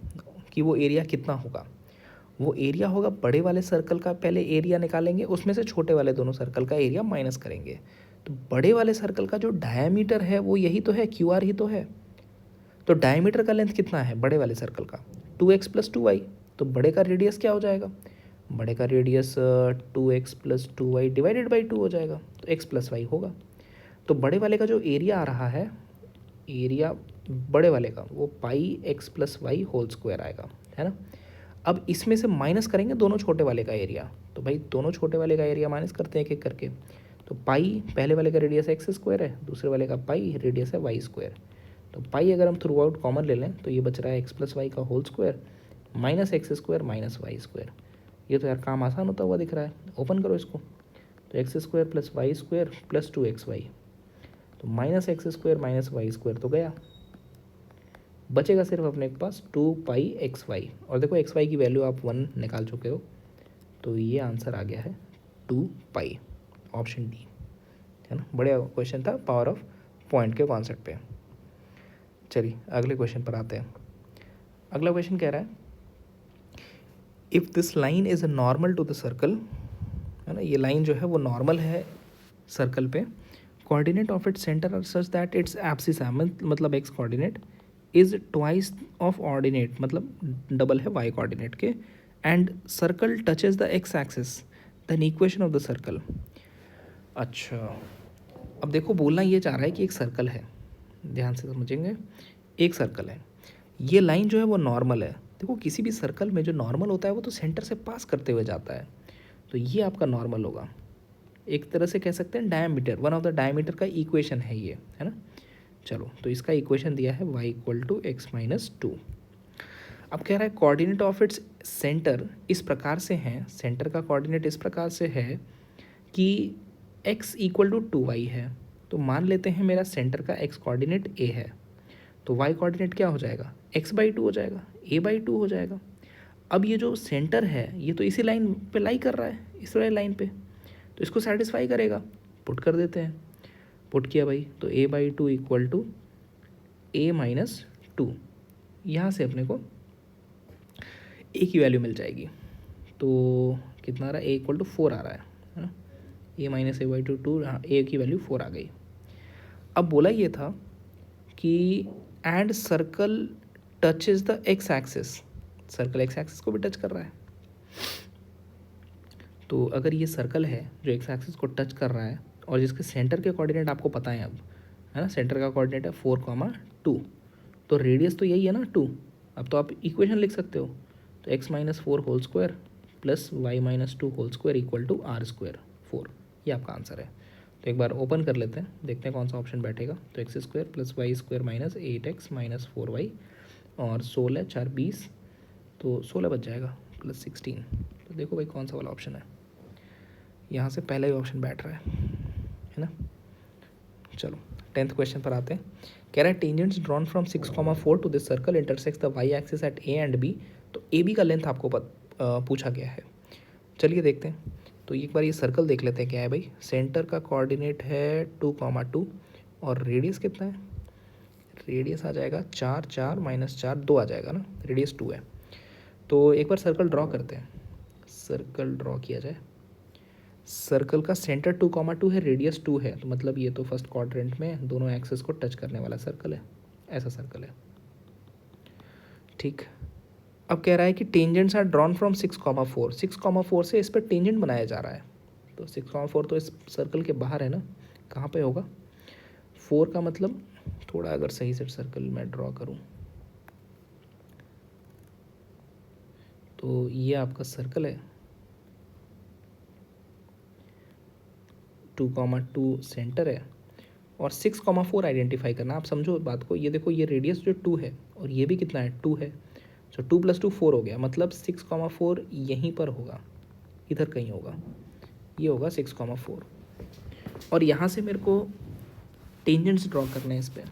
कि वो एरिया कितना होगा। वो एरिया होगा बड़े वाले सर्कल का, पहले एरिया निकालेंगे, उसमें से छोटे वाले दोनों सर्कल का एरिया माइनस करेंगे। तो बड़े वाले सर्कल का जो डायमीटर है वो यही तो है, क्यू आर ही तो है। तो डायमीटर का लेंथ कितना है बड़े वाले सर्कल का, 2x प्लस 2y। तो बड़े का रेडियस क्या हो जाएगा, बड़े का radius 2x plus 2y divided by 2 हो जाएगा, तो x प्लस वाई होगा। तो बड़े वाले का जो एरिया आ रहा है, एरिया बड़े वाले का वो pi X plus Y whole square आएगा, है ना। अब इसमें से माइनस करेंगे दोनों छोटे वाले का एरिया, तो भाई दोनों छोटे वाले का एरिया माइनस करते हैं एक एक करके। तो पाई पहले वाले का रेडियस एक्स स्क्वायर है, दूसरे वाले का पाई रेडियस है वाई स्क्वायर। तो पाई अगर हम थ्रू आउट कॉमन ले लें तो ये बच रहा है एक्स प्लस वाई का whole square minus X square minus Y square. ये तो यार काम आसान होता हुआ दिख रहा है, ओपन करो इसको। तो X square plus Y square plus 2xy, तो minus X square minus Y square तो गया, बचेगा सिर्फ अपने पास 2πxy। और देखो एक्स वाई की वैल्यू आप 1 निकाल चुके हो, तो ये आंसर आ गया है 2π, ऑप्शन डी, है ना। बढ़िया क्वेश्चन था पावर ऑफ पॉइंट के कॉन्सेप्ट पे। चलिए अगले क्वेश्चन पर आते हैं। अगला क्वेश्चन कह रहा है if this line is a normal to the circle, है ना, ये लाइन जो है वो नॉर्मल है सर्कल पे, coordinate of its centre are such that its abscissa है, मतलब X coordinate is twice of ordinate, मतलब डबल है वाई कोऑर्डिनेट के, and circle touches the X axis, then equation of the circle. अच्छा, अब देखो बोलना ये चाह रहा है कि एक सर्कल है, ध्यान से समझेंगे, एक सर्कल है, ये लाइन जो है वो नॉर्मल है। देखो किसी भी सर्कल में जो नॉर्मल होता है वो तो सेंटर से पास करते हुए जाता है, तो ये आपका नॉर्मल होगा। एक तरह से कह सकते हैं diameter, one of the diameter का इक्वेशन है ये, है ना। चलो, तो इसका इक्वेशन दिया है y equal to X minus 2। अब कह रहा है कोऑर्डिनेट ऑफ इट्स सेंटर इस प्रकार से हैं, सेंटर का कोऑर्डिनेट इस प्रकार से है कि x इक्वल टू 2y है। तो मान लेते हैं मेरा सेंटर का x कोऑर्डिनेट a है, तो y कोऑर्डिनेट क्या हो जाएगा, x बाई 2 हो जाएगा, a बाई 2 हो जाएगा। अब ये जो सेंटर है ये तो इसी लाइन पे लाई कर रहा है, इस वाली लाइन पे, तो इसको सेटिस्फाई करेगा, पुट कर देते हैं। पुट किया भाई, तो a by 2 equal to a minus 2, यहाँ से अपने को a की वैल्यू मिल जाएगी। तो कितना आ रहा है, a इक्वल टू 4 आ रहा है ना, a माइनस a बाई 2, हाँ, a की वैल्यू 4 आ गई। अब बोला ये था कि and circle touches the X axis, circle x axis को भी टच कर रहा है। तो अगर ये सर्कल है जो एक्स एक्सिस को टच कर रहा है और जिसके सेंटर के कोऑर्डिनेट आपको पता है अब, है ना, सेंटर का कोऑर्डिनेट है 4,2, तो रेडियस तो यही है ना 2। अब तो आप इक्वेशन लिख सकते हो, तो X minus 4 whole square plus Y minus 2 whole square equal to R square 4, ये आपका आंसर है। तो एक बार ओपन कर लेते हैं, देखते हैं कौन सा ऑप्शन बैठेगा। तो X square plus Y square minus 8x minus 4y और 16 4 20, तो 16 बच जाएगा प्लस 16। तो देखो भाई कौन सा वाला ऑप्शन है, यहाँ से पहला ही ऑप्शन बैठ रहा है ना। चलो 10th क्वेश्चन पर आते हैं। कह रहा है tangents drawn from 6,4 to this circle intersects the Y axis at A and B. तो ए बी का लेंथ आपको पूछा गया है। चलिए देखते हैं। तो एक बार ये सर्कल देख लेते हैं क्या है भाई। सेंटर का कोऑर्डिनेट है 2,2 और रेडियस कितना है, रेडियस आ जाएगा 4 4 माइनस 4 2 आ जाएगा ना, रेडियस 2 है। तो एक बार सर्कल ड्रॉ करते हैं, सर्कल ड्रॉ किया जाए। सर्कल का सेंटर 2,2 है, रेडियस 2 है, तो मतलब ये तो फर्स्ट क्वाड्रेंट में दोनों एक्सिस को टच करने वाला सर्कल है, ऐसा सर्कल है, ठीक। अब कह रहा है कि टेंजेंट्स आर ड्रॉन फ्रॉम 6,4, 6,4 से इस पर टेंजेंट बनाया जा रहा है। तो 6,4 तो इस सर्कल के बाहर है ना, कहाँ पे होगा 4 का मतलब, थोड़ा अगर सही से सर्कल मैं ड्रॉ करूँ तो ये आपका सर्कल है, 2,2 सेंटर है, और 6,4 आइडेंटिफाई करना। आप समझो बात को, ये देखो ये रेडियस जो 2 है और ये भी कितना है 2 है, तो 2 + 2 4 हो गया, मतलब 6,4 यहीं पर होगा, इधर कहीं होगा, ये होगा 6,4। और यहाँ से मेरे को टेंजेंट्स ड्रॉ करने हैं इस पर।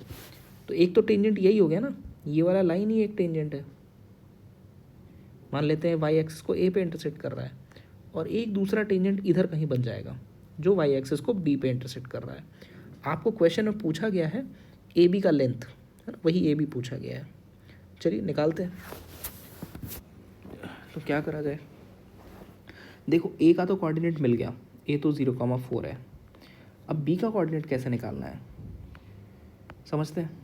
तो एक तो टेंजेंट यही हो गया ना, ये वाला लाइन ही एक टेंजेंट है, मान लेते हैं वाई एक्सिस को ए पे इंटरसेक्ट कर रहा है, और एक दूसरा टेंजेंट इधर कहीं बन जाएगा जो वाई एक्सिस को बी पे इंटरसेक्ट कर रहा है। आपको क्वेश्चन में पूछा गया है ए बी का लेंथ, है ना, वही ए बी पूछा गया है। चलिए निकालते हैं। तो क्या करा जाए, देखो ए का तो कोऑर्डिनेट मिल गया, ए तो 0,4 है। अब बी का कोऑर्डिनेट कैसे निकालना है, समझते हैं।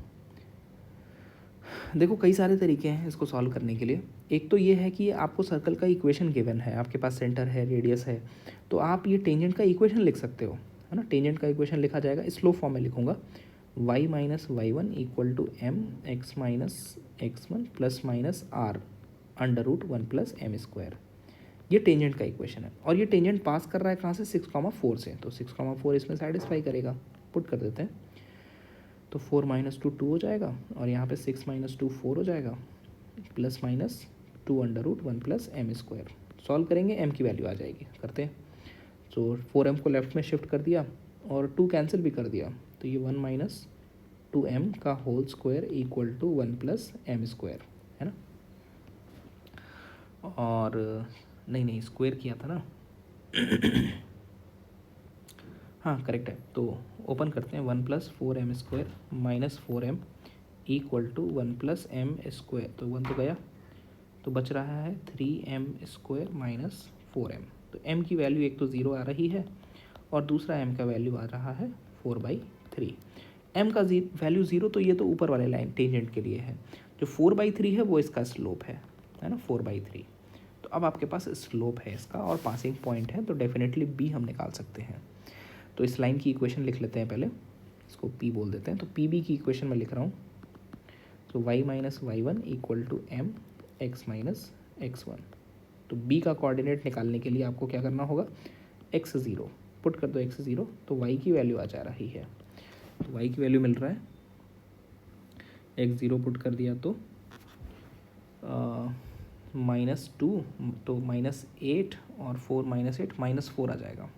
देखो कई सारे तरीके हैं इसको सॉल्व करने के लिए। एक तो ये है कि आपको सर्कल का इक्वेशन गिवन है, आपके पास सेंटर है, रेडियस है, तो आप ये टेंजेंट का इक्वेशन लिख सकते हो, है ना। टेंजेंट का इक्वेशन लिखा जाएगा, स्लो फॉर्म में लिखूंगा, y - y1 = m x - x1 ± r √1 + m²। ये टेंजेंट का इक्वेशन है, और ये टेंजेंट पास कर रहा है कहाँ से, 6,4 से, तो 6,4 इसमें सेटिस्फाई करेगा। पुट कर देते हैं, तो 4 - 2 2 हो जाएगा, और यहाँ पे 6 - 2 4 हो जाएगा, ± 2 √1 + m²। सॉल्व करेंगे, m की वैल्यू आ जाएगी, करते हैं। तो 4m को लेफ्ट में शिफ्ट कर दिया और 2 कैंसिल भी कर दिया, तो ये 1 - 2m का होल स्क्वायर = 1 + m², है ना। और नहीं स्क्वायर किया था ना हाँ करेक्ट है। तो ओपन करते हैं, 1 + 4m² - 4m = 1 + m²। तो 1 तो गया, तो बच रहा है 3m² - 4m। तो m की वैल्यू एक तो 0 आ रही है, और दूसरा m का वैल्यू आ रहा है 4/3। m का वैल्यू 0, तो ये तो ऊपर वाले लाइन टेंजेंट के लिए है। जो 4/3 है वो इसका स्लोप है ना, 4/3। तो अब आपके पास स्लोप है इसका, और पासिंग पॉइंट है, तो डेफिनेटली b हम निकाल सकते हैं। तो इस लाइन की इक्वेशन लिख लेते हैं पहले, इसको p बोल देते हैं। तो पी बी की इक्वेशन में लिख रहा हूँ, तो y - y1 = m x - x1। तो b का कोऑर्डिनेट निकालने के लिए आपको क्या करना होगा, x0 पुट कर दो, x0, तो y की वैल्यू आ जा रही है, तो y की वैल्यू मिल रहा है, x0 पुट कर दिया तो -2, तो -8, और 4 - 8 -4 आ जाएगा।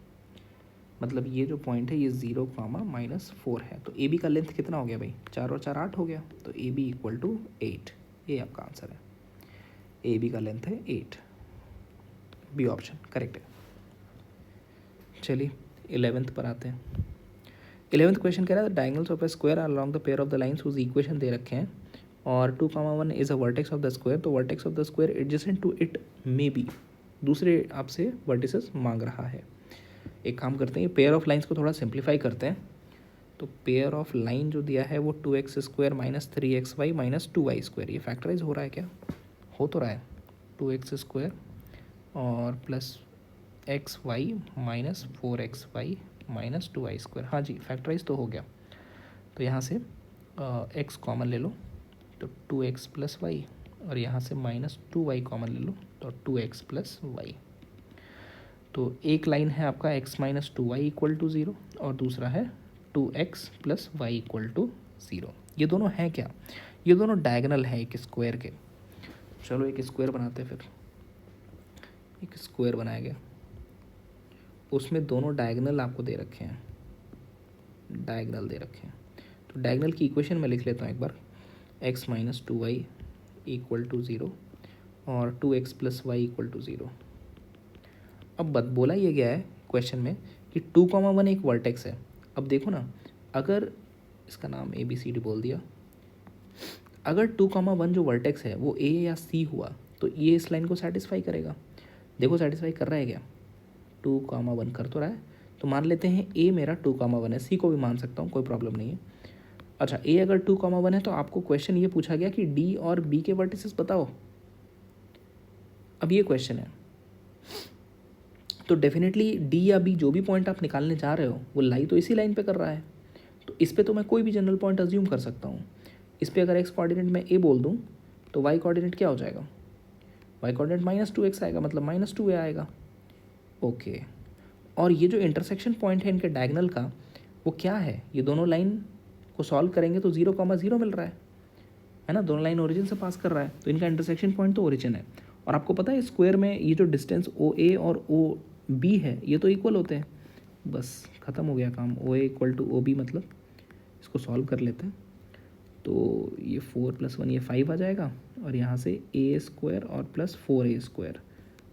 मतलब ये जो पॉइंट है ये 0, -4 है। तो ए बी का लेंथ कितना हो गया भाई, 4 और 4 8 हो गया, तो ए बी = 8। ये आपका आंसर है, ए बी का लेंथ है 8, बी ऑप्शन करेक्ट है। चलिए 11th पर आते हैं। 11th क्वेश्चन कह रहा है, diagonals of a square are along the pair of the lines whose equation दे रखे हैं, और 2,1 is a vertex of the square. तो vertex of the square adjacent to it may be, दूसरे आपसे वर्टिसेस मांग रहा है। एक काम करते हैं, पेयर ऑफ लाइन्स को थोड़ा सिंप्लीफाई करते हैं। तो पेयर ऑफ लाइन जो दिया है वो 2x² - 3xy - 2y²। ये फैक्टराइज हो रहा है क्या, हो तो रहा है, 2x² और +xy - 4xy - 2y²। हाँ जी फैक्टराइज तो हो गया। तो यहाँ से x कॉमन ले लो, तो 2x + y, और यहाँ से -2y कॉमन ले लो, तो 2x + y। तो एक लाइन है आपका x - 2y = 0, और दूसरा है 2x + y = 0। ये दोनों हैं क्या, ये दोनों डायगोनल हैं एक स्क्वायर के। चलो एक स्क्वायर बनाते हैं, फिर एक स्क्वायर बनाया गया, उसमें दोनों डायगोनल आपको दे रखे हैं, डायगोनल दे रखे हैं। तो डायगोनल की इक्वेशन में लिख लेता हूँ एक बार, x - 2y = 0 और 2x + y = 0। अब बोला ये गया है क्वेश्चन में कि 2,1 एक वर्टेक्स है। अब देखो ना, अगर इसका नाम ABCD बोल दिया, अगर 2,1 जो वर्टेक्स है वो A या C हुआ, तो ये इस लाइन को सेटिस्फाई करेगा। देखो सेटिस्फाई कर रहा है क्या, 2,1 कर तो रहा है। तो मान लेते हैं A मेरा 2,1 है, C को भी मान सकता हूँ, कोई प्रॉब्लम नहीं है। अच्छा A अगर 2,1 है, तो आपको क्वेश्चन ये पूछा गया कि D और B के वर्टिसेस बताओ। अब ये क्वेश्चन है, तो डेफिनेटली D या B जो भी पॉइंट आप निकालने जा रहे हो वो लाई तो इसी लाइन पे कर रहा है। तो इस पे तो मैं कोई भी जनरल पॉइंट अज्यूम कर सकता हूँ। इस पे अगर x कोऑर्डिनेट में A बोल दूँ, तो y कोऑर्डिनेट क्या हो जाएगा, वाई कोऑर्डिनेट -2x आएगा, मतलब -2 आएगा। ओके, और ये जो इंटरसेक्शन पॉइंट है इनके डायगनल का, वो क्या है? ये दोनों लाइन को सॉल्व करेंगे तो 0,0 मिल रहा है ना, दोनों लाइन ओरिजिन से पास कर रहा है, तो इनका इंटरसेक्शन पॉइंट तो ओरिजिन है। और आपको पता है स्क्वायर में ये जो डिस्टेंस ओ ए और ओ बी है ये तो इक्वल होते हैं। बस ख़त्म हो गया काम। ओ ए इक्वल टू ओ बी, मतलब इसको सॉल्व कर लेते हैं। तो ये 4 + 1 ये 5 आ जाएगा, और यहाँ से ए स्क्वायर और प्लस 4a²,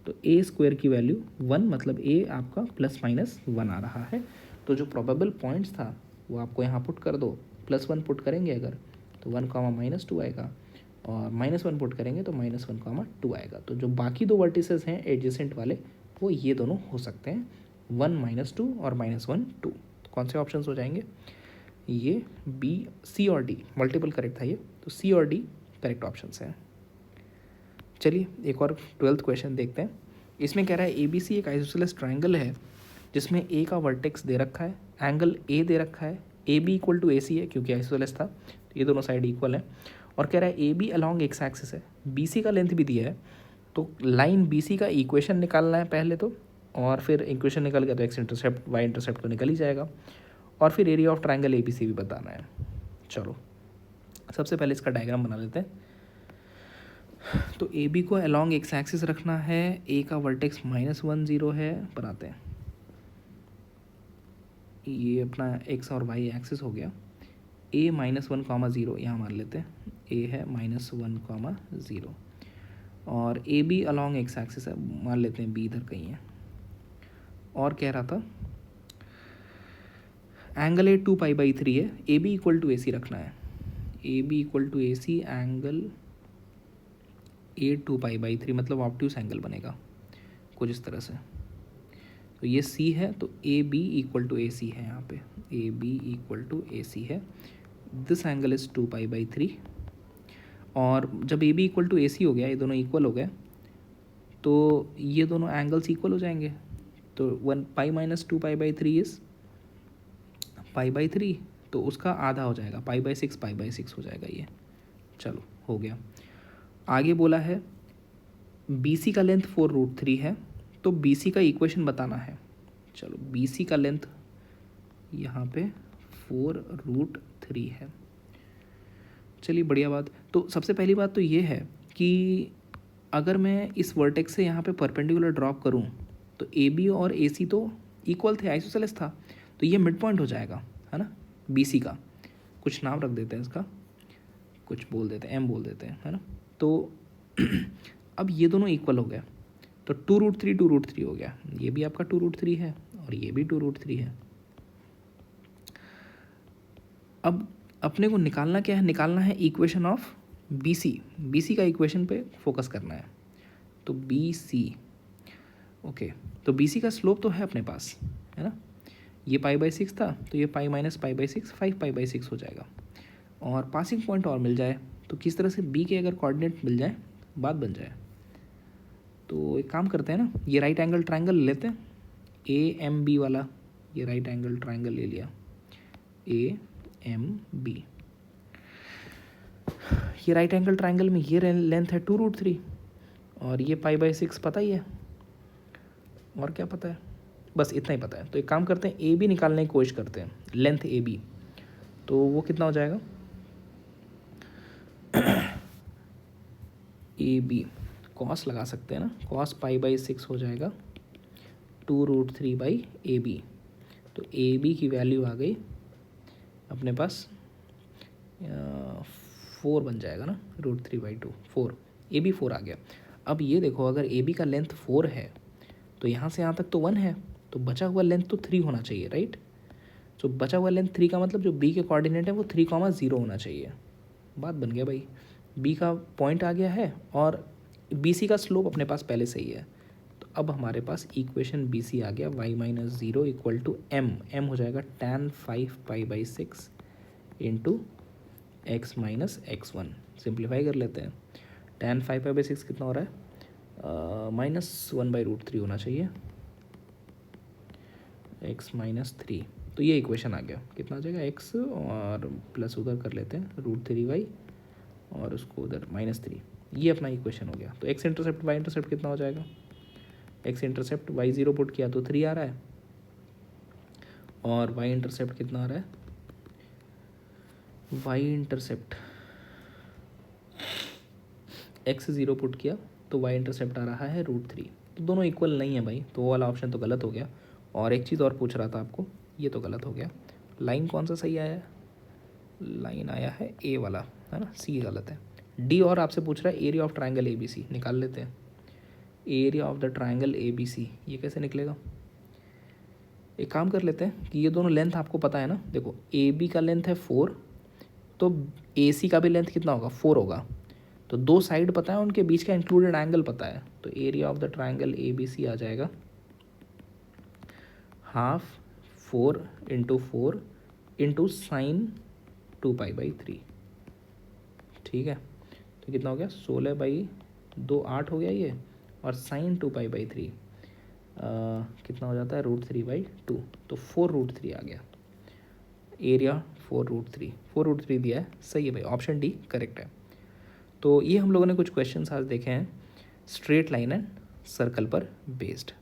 तो ए स्क्वायर की वैल्यू 1, मतलब ए आपका ±1 आ रहा है। तो जो प्रोबेबल पॉइंट्स था वो आपको यहाँ पुट कर दो। +1 पुट करेंगे अगर तो 1, -2 आएगा, और -1 पुट करेंगे तो -1, 2 आएगा। तो जो बाकी दो वर्टिसेस हैं एडजेसेंट वाले, वो ये दोनों हो सकते हैं, 1, -2 और -1, 2। तो कौन से ऑप्शंस हो जाएंगे? ये बी, सी और डी, मल्टीपल करेक्ट था ये, तो सी और डी करेक्ट ऑप्शंस हैं। चलिए एक और 12th क्वेश्चन देखते हैं। इसमें कह रहा है ABC एक आइसोसेलेस ट्रायंगल है जिसमें ए का वर्टेक्स दे रखा है, एंगल ए दे रखा है, AB = AC है क्योंकि आइसोसेलेस था, तो ये दोनों साइड इक्वल है। और कह रहा है AB अलॉन्ग एक्स एक्सिस है, BC का लेंथ भी दिया है, तो लाइन BC का इक्वेशन निकालना है पहले तो, और फिर इक्वेशन निकल गया तो एक्स इंटरसेप्ट वाई इंटरसेप्ट तो निकल ही जाएगा, और फिर एरिया ऑफ ट्रायंगल ABC भी बताना है। चलो सबसे पहले इसका डायग्राम बना लेते हैं। तो AB को अलॉन्ग एक्स एक्सिस रखना है, A का वर्टेक्स -1, 0 है, बनाते हैं। ये अपना एक्स और वाई एक्सिस हो गया। A -1, 0 यहाँ मान लेते हैं, A है -1, 0, और AB अलॉन्ग एक्स एक्सिस है, मान लेते हैं B इधर कहीं है। और कह रहा था एंगल ए 2π/3 है, AB = AC रखना है, AB = AC, एंगल ए 2π/3, मतलब ऑब्ट्यूस एंगल बनेगा कुछ इस तरह से। तो ये C है, तो AB = AC है, यहाँ पे AB = AC है, दिस एंगल इज़ 2π/3। और जब AB = AC हो गया, ये दोनों इक्वल हो गए, तो ये दोनों एंगल्स इक्वल हो जाएंगे। तो 1π - 2π/3 इज़ π/3, तो उसका आधा हो जाएगा, π/6 π/6 हो जाएगा ये। चलो हो गया। आगे बोला है BC का लेंथ 4√3 है, तो BC का इक्वेशन बताना है। चलो BC का लेंथ यहाँ पे 4√3 है। चलिए बढ़िया बात। तो सबसे पहली बात तो ये है कि अगर मैं इस वर्टेक्स से यहाँ पे परपेंडिकुलर ड्रॉप करूँ तो AB और AC तो इक्वल थे, आइसोसेलेस था, तो ये मिड पॉइंट हो जाएगा, है ना, BC का। कुछ नाम रख देते हैं इसका, कुछ बोल देते हैं, M बोल देते हैं, है ना। तो अब ये दोनों इक्वल हो गया, तो 2√3 हो गया, ये भी आपका 2√3 है और ये भी 2√3 है। अब अपने को निकालना क्या है? निकालना है इक्वेशन ऑफ BC का इक्वेशन पे फोकस करना है। तो BC, ओके, तो BC का स्लोप तो है अपने पास, है ना, ये π/6 था, तो ये π - π/6 5π/6 हो जाएगा। और पासिंग पॉइंट और मिल जाए तो किस तरह से B के अगर कोऑर्डिनेट मिल जाए बात बन जाए। तो एक काम करते हैं ना, ये राइट एंगल ट्रायंगल लेते हैं, AMB वाला, ये राइट एंगल ट्रायंगल ले लिया, AMB। ये राइट एंगल ट्रायंगल में ये लेंथ है 2√3, और ये π/6 पता ही है, और क्या पता है, बस इतना ही पता है। तो एक काम करते हैं, AB निकालने की कोशिश करते हैं, लेंथ AB, तो वो कितना हो जाएगा? AB कॉस लगा सकते हैं ना, cos π/6 हो जाएगा 2√3/AB। तो AB की वैल्यू आ गई अपने पास 4 बन जाएगा ना, √3/2, 4, AB 4 आ गया। अब ये देखो, अगर AB का लेंथ 4 है तो यहाँ से यहाँ तक तो 1 है, तो बचा हुआ लेंथ तो 3 होना चाहिए, राइट। तो बचा हुआ लेंथ 3 का मतलब जो B के कोऑर्डिनेट है वो 3,0 होना चाहिए। बात बन गया भाई, B का पॉइंट आ गया है और BC का स्लोप अपने पास पहले से ही है। तो अब हमारे पास इक्वेशन BC आ गया, y - 0 = m हो जाएगा tan 5π/6 into x - x1। Simplify कर लेते हैं, tan 5π/6 कितना हो रहा है? -1/√3 होना चाहिए, x - 3। तो ये इक्वेशन आ गया, कितना आ जाएगा? x और प्लस उधर कर लेते हैं √3y, और उसको उधर -3, ये अपना इक्वेशन हो गया। तो एक्स इंटरसेप्ट वाई इंटरसेप्ट कितना हो जाएगा, X intercept Y zero put किया तो 3 आ रहा है, और वाई इंटरसेप्ट कितना आ रहा है, Y intercept X zero put किया तो वाई इंटरसेप्ट आ रहा है √3। तो दोनों इक्वल नहीं है भाई, तो वो वाला ऑप्शन तो गलत हो गया। और एक चीज़ और पूछ रहा था आपको, ये तो गलत हो गया। लाइन कौन सा सही आया है, लाइन आया है ए वाला, है ना, सी गलत है। डी और आपसे पूछ रहा है area of triangle A B C, निकाल लेते हैं। Area of the triangle A B C ये कैसे निकलेगा, एक काम कर लेते हैं कि ये दोनों लेंथ आपको पता है ना, देखो ए बी का लेंथ है 4, तो ए सी का भी लेंथ कितना होगा, 4 होगा। तो दो साइड पता है, उनके बीच का इंक्लूडेड एंगल पता है, तो area of the triangle A B C आ जाएगा हाफ 4 × 4 × साइन 2π/3। ठीक है, तो कितना हो गया, 16/2 8 हो गया ये, और साइन 2π/3 कितना हो जाता है, √3/2, तो 4√3 आ गया। एरिया 4√3 दिया है, सही है भाई, ऑप्शन डी करेक्ट है। तो ये हम लोगों ने कुछ क्वेश्चंस आज देखे हैं स्ट्रेट लाइन एंड सर्कल पर बेस्ड।